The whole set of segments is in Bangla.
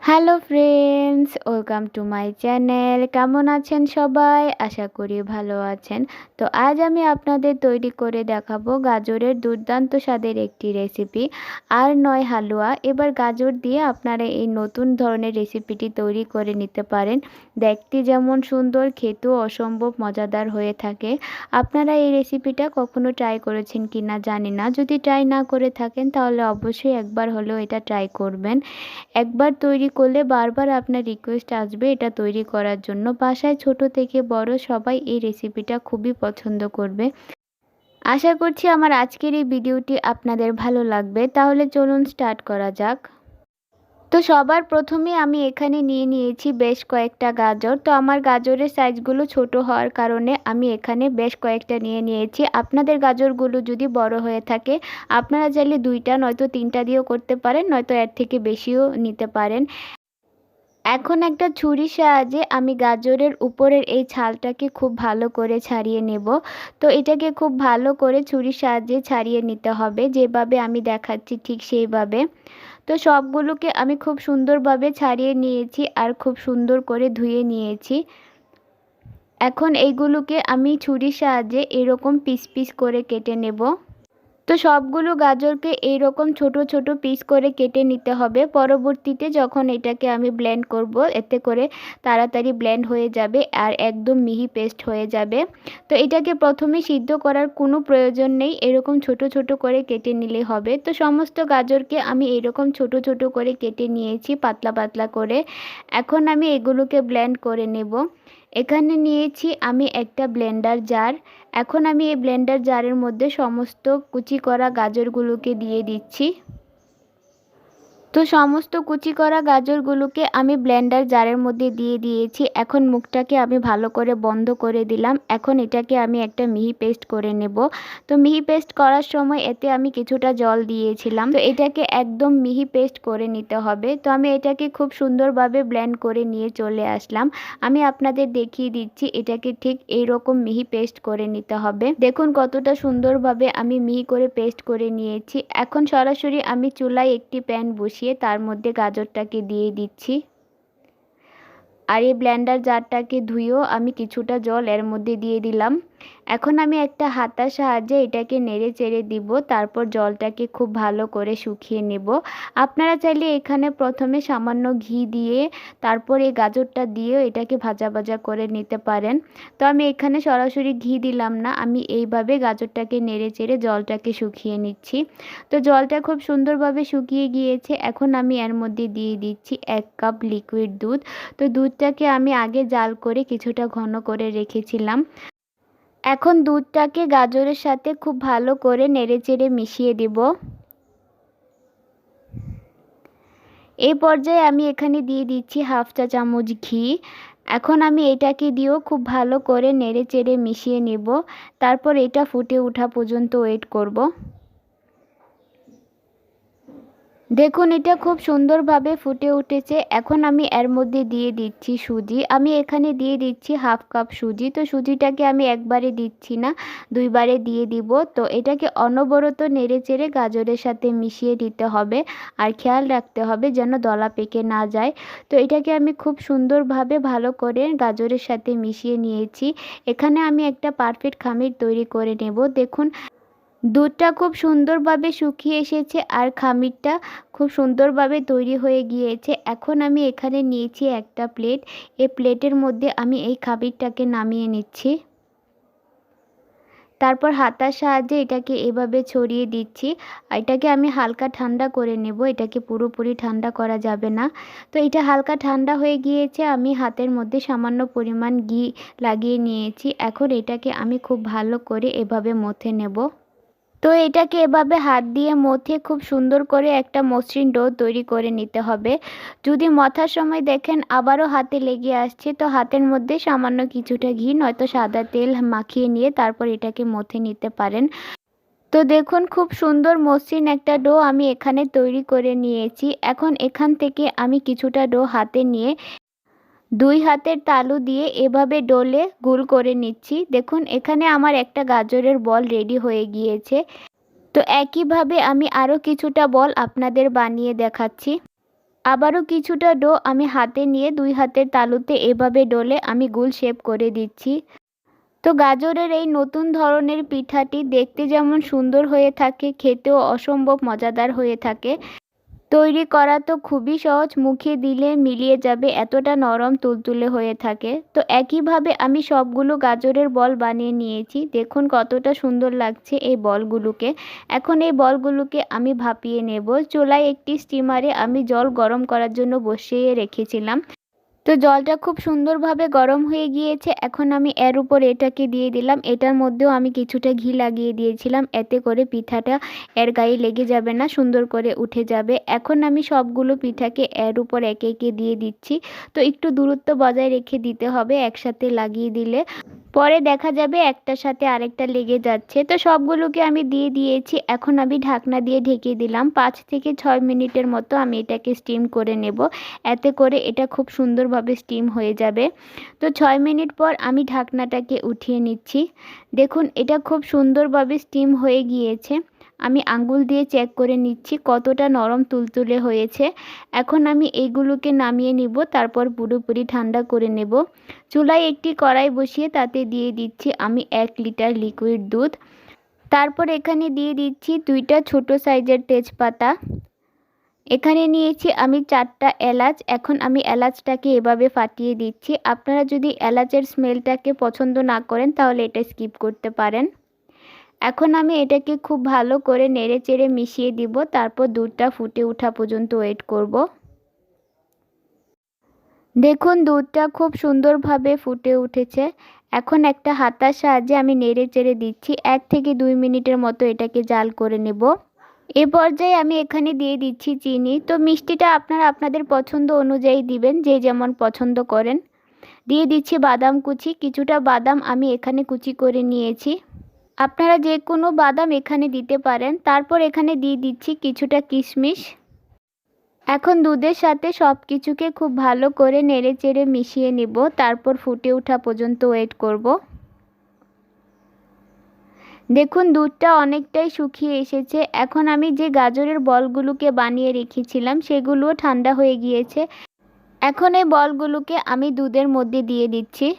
Hello friends, welcome to my channel. কেমন আছেন সবাই? আশা করি ভালো আছেন। তো আজ আমি আপনাদের তৈরি করে দেখাবো গাজরের দুর্দান্ত স্বাদের একটি রেসিপি, আর নয় হালুয়া। এবার গাজর দিয়ে আপনারা এই নতুন ধরনের রেসিপিটি তৈরি করে নিতে পারেন। দেখতে যেমন সুন্দর, খেতেও অসম্ভব মজাদার হয়ে থাকে। আপনারা এই রেসিপিটা কখনো ট্রাই করেছেন কি না জানি না। যদি ট্রাই না করে থাকেন তাহলে অবশ্যই একবার হলেও এটা ট্রাই করবেন। একবার তৈরি করলে বারবার আপনার রিকোয়েস্ট আসবে এটা তৈরি করার জন্য। বাসায় ছোট থেকে বড় সবাই এই রেসিপিটা খুবই পছন্দ করবে। আশা করছি আমার আজকের এই ভিডিওটি আপনাদের ভালো লাগবে। তাহলে চলুন স্টার্ট করা যাক। তো সবার প্রথমে আমি এখানে নিয়ে নিয়েছি বেশ কয়েকটা গাজর। তো আমার গাজরের সাইজগুলো ছোট হওয়ার কারণে আমি এখানে বেশ কয়েকটা নিয়ে নিয়েছি। আপনাদের গাজরগুলো যদি বড় হয়ে থাকে আপনারা চাইলে 2টা নয়তো 3টা দিয়েও করতে পারেন, নয়তো এর থেকে বেশিও নিতে পারেন। এখন একটা ছুরির সাহায্যে আমি গাজরের উপরের এই ছালটাকে খুব ভালো করে ছাড়িয়ে নেব। তো এটাকে খুব ভালো করে ছুরির সাহায্যে ছাড়িয়ে নিতে হবে, যেভাবে আমি দেখাচ্ছি ঠিক সেইভাবে। তো সবগুলোকে আমি খুব সুন্দরভাবে ছাড়িয়ে নিয়েছি আর খুব সুন্দর করে ধুয়ে নিয়েছি। এখন এইগুলোকে আমি ছুরির সাহায্যে এরকম পিস পিস করে কেটে নেব। তো সবগুলো গাজরকে এইরকম ছোট ছোট পিস করে কেটে নিতে হবে। পরবর্তীতে যখন এটাকে আমি ব্লেন্ড করব, এতে করে তাড়াতাড়ি ব্লেন্ড হয়ে যাবে আর একদম মিহি পেস্ট হয়ে যাবে। তো এটাকে প্রথমে সিদ্ধ করার কোনো প্রয়োজন নেই, এরকম ছোট ছোট করে কেটে নিলে হবে। তো সমস্ত গাজরকে আমি এরকম ছোট ছোট করে কেটে নিয়েছি, পাতলা পাতলা করে। এখন আমি এগুলোকে ব্লেন্ড করে নেব। এখানে নিয়েছি আমি একটা ব্লেন্ডার জার। এখন আমি এই ব্লেন্ডার জারের মধ্যে সমস্ত কুচি করা গাজরগুলোকে দিয়ে দিচ্ছি। তো সমস্ত কুচি করা গাজরগুলোকে আমি ব্লেন্ডার জারের মধ্যে দিয়ে দিয়েছি। এখন মুখটাকে আমি ভালো করে বন্ধ করে দিলাম। এখন এটাকে আমি একটা মিহি পেস্ট করে নেব। তো মিহি পেস্ট করার সময় এতে আমি কিছুটা জল দিয়েছিলাম। তো এটাকে একদম মিহি পেস্ট করে নিতে হবে। তো আমি এটাকে খুব সুন্দরভাবে ব্লেন্ড করে নিয়ে চলে আসলাম। আমি আপনাদের দেখিয়ে দিচ্ছি এটাকে ঠিক এইরকম মিহি পেস্ট করে নিতে হবে। দেখুন কতটা সুন্দরভাবে আমি মিহি করে পেস্ট করে নিয়েছি। এখন সরাসরি আমি চুলায় একটি প্যান বসিয়ে তার মধ্যে গাজরটাকে দিয়ে দিচ্ছি। আর এই ব্লেন্ডার জারটাকে ধুয়েও আমি কিছুটা জল এর মধ্যে দিয়ে দিলাম। এখন আমি একটা হাতার সাহায্যে এটাকে নেড়ে চেড়ে দিব, তারপর জলটাকে খুব ভালো করে শুকিয়ে নেব। আপনারা চাইলে এখানে প্রথমে সামান্য ঘি দিয়ে তারপর এই গাজরটা দিয়েও এটাকে ভাজা ভাজা করে নিতে পারেন। তো আমি এখানে সরাসরি ঘি দিলাম না, আমি এইভাবে গাজরটাকে নেড়ে চেড়ে জলটাকে শুকিয়ে নিচ্ছি। তো জলটা খুব সুন্দরভাবে শুকিয়ে গিয়েছে। এখন আমি এর মধ্যে দিয়ে দিচ্ছি 1 কাপ লিকুইড দুধ। তো দুধটাকে আমি আগে জাল করে কিছুটা ঘন করে রেখেছিলাম। এখন দুধটাকে গাজরের সাথে খুব ভালো করে নেড়েচেড়ে মিশিয়ে দেব। এই পর্যায়ে আমি এখানে দিয়ে দিচ্ছি 1/2 চা চামচ ঘি। এখন আমি এটাকে দিয়েও খুব ভালো করে নেড়েচেড়ে মিশিয়ে নেব। তারপর এটা ফুটে ওঠা পর্যন্ত ওয়েট করব। দেখুন এটা খুব সুন্দরভাবে ফুটে উঠেছে। এখন আমি এর মধ্যে দিয়ে দিচ্ছি সুজি। আমি এখানে দিয়ে দিচ্ছি 1/2 কাপ সুজি। তো সুজিটাকে আমি একবারে দিচ্ছি না, 2 বারে দিয়ে দিব। তো এটাকে অনবরত নেড়েচেড়ে গাজরের সাথে মিশিয়ে দিতে হবে আর খেয়াল রাখতে হবে যেন দলা পেকে না যায়। তো এটাকে আমি খুব সুন্দরভাবে ভালো করে গাজরের সাথে মিশিয়ে নিয়েছি। এখানে আমি একটা পারফেক্ট খামির তৈরি করে নেব। দেখুন দুধটা খুব সুন্দরভাবে শুকিয়ে এসেছে আর খামিরটা খুব সুন্দরভাবে তৈরি হয়ে গিয়েছে। এখন আমি এখানে নিয়েছি একটা প্লেট। এই প্লেটের মধ্যে আমি এই খামিরটাকে নামিয়ে নিচ্ছি। তারপর হাতার সাহায্যে এটাকে এভাবে ছড়িয়ে দিচ্ছি। এটাকে আমি হালকা ঠান্ডা করে নেব, এটাকে পুরোপুরি ঠান্ডা করা যাবে না। তো এটা হালকা ঠান্ডা হয়ে গিয়েছে। আমি হাতের মধ্যে সামান্য পরিমাণ ঘি লাগিয়ে নিয়েছি। এখন এটাকে আমি খুব ভালো করে এভাবে মথে নেব। তো এটাকে এভাবে হাত দিয়ে মথে খুব সুন্দর করে একটা মসৃণ ডো তৈরি করে নিতে হবে। যদি মথার সময় দেখেন আবারও হাতে লেগে আসছে, তো হাতের মধ্যে সামান্য কিছুটা ঘি নয়তো সাদা তেল মাখিয়ে নিয়ে তারপর এটাকে মথে নিতে পারেন। তো দেখুন খুব সুন্দর মসৃণ একটা ডো আমি এখানে তৈরি করে নিয়েছি। এখন এখান থেকে আমি কিছুটা ডো হাতে নিয়ে 2 হাতের তালু দিয়ে এভাবে ডলে গোল করে নিচ্ছি। দেখুন এখানে আমার একটা গাজরের বল রেডি হয়ে গিয়েছে। তো একইভাবে আমি আরও কিছুটা বল আপনাদের বানিয়ে দেখাচ্ছি। আবারও কিছুটা ডো আমি হাতে নিয়ে 2 হাতের তালুতে এভাবে ডলে আমি গোল শেপ করে দিচ্ছি। তো গাজরের এই নতুন ধরনের পিঠাটি দেখতে যেমন সুন্দর হয়ে থাকে, খেতেও অসম্ভব মজাদার হয়ে থাকে। তৈরি করা তো খুবই সহজ, মুখে দিলে মিলিয়ে যাবে, এতটা নরম তুলতুলে হয়ে থাকে। তো একইভাবে আমি সবগুলো গাজরের বল বানিয়ে নিয়েছি। দেখুন কতটা সুন্দর লাগছে এই বলগুলোকে। এখন এই বলগুলোকে আমি ভাপিয়ে নেব। চুলায় একটি স্টিমারে আমি জল গরম করার জন্য বসিয়ে রেখেছিলাম। তো জলটা খুব সুন্দরভাবে গরম হয়ে গিয়েছে। এখন আমি এর উপর এটাকে দিয়ে দিলাম। এটার মধ্যেও আমি কিছুটা ঘি লাগিয়ে দিয়েছিলাম, এতে করে পিঠাটা এর গায়ে লেগে যাবে না, সুন্দর করে উঠে যাবে। এখন আমি সবগুলো পিঠাকে এর উপর একে একে দিয়ে দিচ্ছি। তো একটু দূরত্ব বজায় রেখে দিতে হবে, একসাথে লাগিয়ে দিলে পরে দেখা যাবে একটার সাথে আরেকটা লেগে যাচ্ছে। তো সবগুলোকে আমি দিয়ে দিয়েছি। এখন আমি ঢাকনা দিয়ে ঢেকে দিলাম। 5 থেকে 6 মিনিটের মতো আমি এটাকে স্টিম করে নেব, এতে করে এটা খুব সুন্দরভাবে স্টিম হয়ে যাবে। তো 6 মিনিট পর আমি ঢাকনাটাকে উঠিয়ে নিচ্ছি। দেখুন এটা খুব সুন্দরভাবে স্টিম হয়ে গিয়েছে। আমি আঙ্গুল দিয়ে চেক করে নিচ্ছি কতটা নরম তুলতুলে হয়েছে। এখন আমি এইগুলোকে নামিয়ে নিব, তারপর পুরোপুরি ঠান্ডা করে নেব। চুলায় একটি কড়াই বসিয়ে তাতে দিয়ে দিচ্ছি আমি 1 লিটার লিকুইড দুধ। তারপর এখানে দিয়ে দিচ্ছি 2টা ছোট সাইজের তেজপাতা। এখানে নিয়েছি আমি 4টা এলাচ। এখন আমি এলাচটাকে এভাবে ফাটিয়ে দিচ্ছি। আপনারা যদি এলাচের স্মেলটাকে পছন্দ না করেন তাহলে এটা স্কিপ করতে পারেন। এখন আমি এটাকে খুব ভালো করে নেড়েচেড়ে মিশিয়ে দিব, তারপর দুধটা ফুটে ওঠা পর্যন্ত ওয়েট করব। দেখুন দুধটা খুব সুন্দরভাবে ফুটে উঠেছে। এখন একটা হাতার সাহায্যে আমি নেড়েচেড়ে দিচ্ছি। 1 থেকে 2 মিনিটের মতো এটাকে জাল করে নেব। এ পর্যায়ে আমি এখানে দিয়ে দিচ্ছি চিনি। তো মিষ্টিটা আপনারা আপনাদের পছন্দ অনুযায়ী দিবেন, যে যেমন পছন্দ করেন। দিয়ে দিচ্ছি বাদাম কুচি। কিছুটা বাদাম আমি এখানে কুচি করে নিয়েছি। আপনারা যে কোনো বাদাম এখানে দিতে পারেন। তারপর এখানে দিয়ে দিচ্ছি কিছুটা কিশমিশ। এখন দুধের সাথে সব কিছুকে খুব ভালো করে নেড়েচেড়ে মিশিয়ে নিব, তারপর ফুটে ওঠা পর্যন্ত ওয়েট করব। দেখুন দুধটা অনেকটাই শুকিয়ে এসেছে। এখন আমি যে গাজরের বলগুলোকে বানিয়ে রেখেছিলাম সেগুলোও ঠান্ডা হয়ে গিয়েছে। এখন এই বলগুলোকে আমি দুধের মধ্যে দিয়ে দিচ্ছি।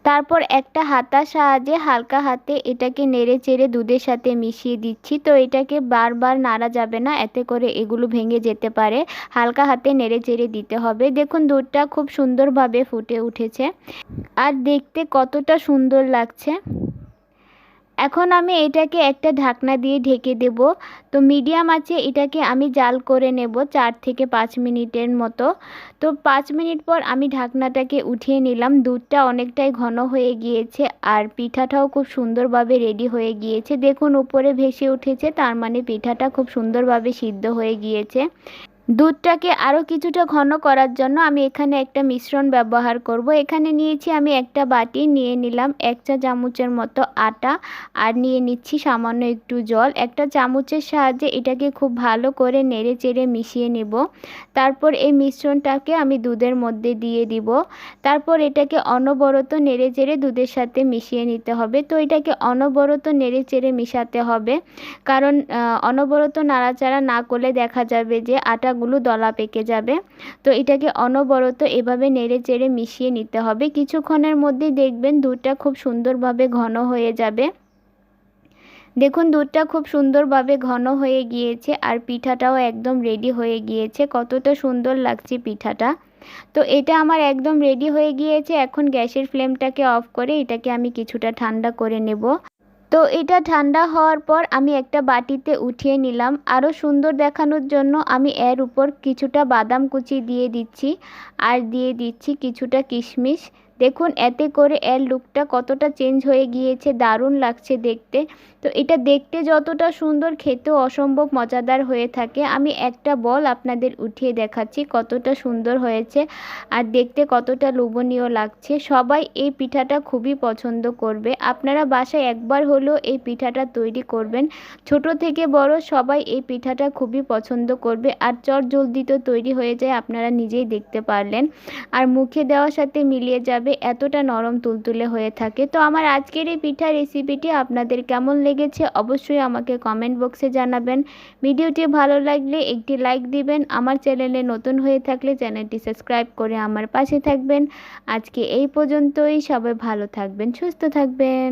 তারপর একটা হাতার সাহায্যে হালকা হাতে এটাকে নেড়েচেড়ে দুধের সাথে মিশিয়ে দিচ্ছি। তো এটাকে বারবার নাড়া যাবে না, এতে করে এগুলো ভেঙে যেতে পারে। হালকা হাতে নেড়েচেড়ে দিতে হবে। দেখুন দুধটা খুব সুন্দরভাবে ফুটে উঠেছে আর দেখতে কতটা সুন্দর লাগছে। এখন আমি এটাকে একটা ঢাকনা দিয়ে ঢেকে দেব। তো মিডিয়াম আঁচে এটাকে আমি জাল করে নেব 4 থেকে 5 মিনিটের মতো। তো 5 মিনিট পর আমি ঢাকনাটাকে উঠিয়ে নিলাম। দুধটা অনেকটাই ঘন হয়ে গিয়েছে আর পিঠাটাও খুব সুন্দরভাবে রেডি হয়ে গিয়েছে। দেখুন উপরে ভেসে উঠেছে, তার মানে পিঠাটা খুব সুন্দরভাবে সিদ্ধ হয়ে গিয়েছে। দুধটাকে আরও কিছুটা ঘন করার জন্য আমি এখানে একটা মিশ্রণ ব্যবহার করব। এখানে নিয়েছি আমি একটা বাটি, নিয়ে নিলাম 1 চা চামচের মতো আটা আর নিয়ে নিচ্ছি সামান্য একটু জল। একটা চামচের সাহায্যে এটাকে খুব ভালো করে নেড়েচেড়ে মিশিয়ে নেব। তারপর এই মিশ্রণটাকে আমি দুধের মধ্যে দিয়ে দিব। তারপর এটাকে অনবরত নেড়েচেড়ে দুধের সাথে মিশিয়ে নিতে হবে। তো এটাকে অনবরত নেড়েচেড়ে মিশাতে হবে, কারণ অনবরত নাড়াচাড়া না করলে দেখা যাবে যে আটাগুলো দলা পেকে যাবে। তো এটাকে অনবরত এভাবে নেড়েচেড়ে মিশিয়ে নিতে হবে। কিছুক্ষণের মধ্যেই দেখবেন দুধটা খুব সুন্দরভাবে ঘন হয়ে যাবে। দেখুন দুধটা খুব সুন্দরভাবে ঘন হয়ে গিয়েছে আর পিঠাটাও একদম রেডি হয়ে গিয়েছে। কতটা সুন্দর লাগছে পিঠাটা। তো এটা আমার একদম রেডি হয়ে গিয়েছে। এখন গ্যাসের ফ্লেমটাকে অফ করে এটাকে আমি কিছুটা ঠান্ডা করে নেব। তো এটা ঠান্ডা হওয়ার পর আমি একটা বাটিতে উঠিয়ে নিলাম। আরও সুন্দর দেখানোর জন্য আমি এর উপর কিছুটা বাদাম কুচি দিয়ে দিচ্ছি আর দিয়ে দিচ্ছি কিছুটা কিশমিশ। দেখুন এতে করে এর লুকটা কতটা চেঞ্জ হয়ে গিয়েছে, দারুণ লাগছে দেখতে। তো এটা দেখতে যতটা সুন্দর, খেতেও অসম্ভব মজাদার হয়ে থাকে। আমি একটা বল আপনাদের উঠিয়ে দেখাচ্ছি কতটা সুন্দর হয়েছে আর দেখতে কতটা লোভনীয় লাগছে। সবাই এই পিঠাটা খুবই পছন্দ করবে। আপনারা বাসায় একবার হলেও এই পিঠাটা তৈরি করবেন। ছোট থেকে বড় সবাই এই পিঠাটা খুবই পছন্দ করবে আর চটজলদি তো তৈরি হয়ে যায়, আপনারা নিজেই দেখতে পারলেন। আর মুখে দেওয়ার সাথে মিলিয়ে যাবে, এতটা নরম তুলতুলে হয়ে থাকে। তো আমার আজকের এই পিঠা রেসিপিটি আপনাদের কেমন লেগেছে লেগেছে অবশ্যই আমাকে কমেন্ট বক্সে জানাবেন। ভিডিওটি ভালো লাগলে একটি লাইক দিবেন। আমার চ্যানেলে নতুন হয়ে থাকলে চ্যানেলটি সাবস্ক্রাইব করে আমার পাশে থাকবেন। আজকে এই পর্যন্তই। সবাই ভালো থাকবেন, সুস্থ থাকবেন।